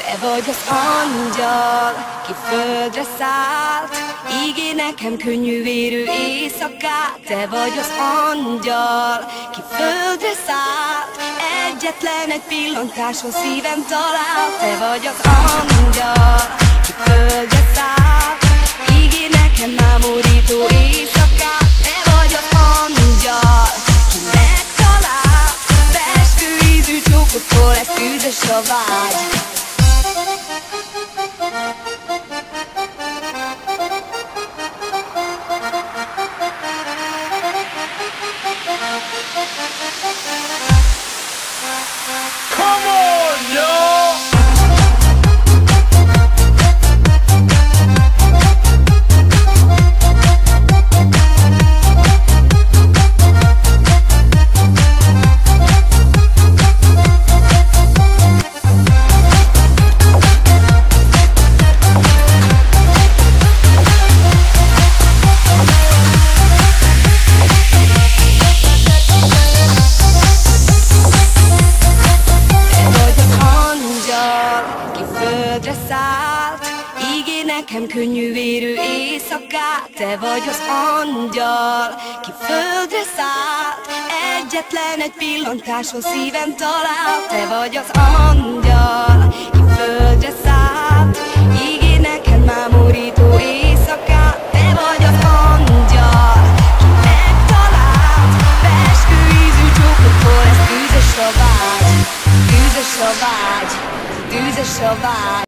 Te vagy az angyal, ki földre szállt, ígér nekem könnyűvérű éjszakát. Te vagy az angyal, ki földre szállt, egyetlen egy pillantáshoz szívem talál. Te vagy az angyal, ki földre szállt, ígér nekem mámorító éjszakát. Te vagy az angyal, ki megtalál, beskő ízű csókoktól lesz tűzes a vágy. Come on, y'all! Ígér nekem könnyűvérű éjszakát. Te vagy az angyal, ki földre szállt, egyetlen egy pillantáshoz szívem talál. Te vagy az angyal, ki földre szállt, ígér nekem mámorító éjszakát. Te vagy az angyal, ki megtalált, beskő ízű csókoktól lesz tűzes a vágy, tűzes a vágy, tűzes a vágy.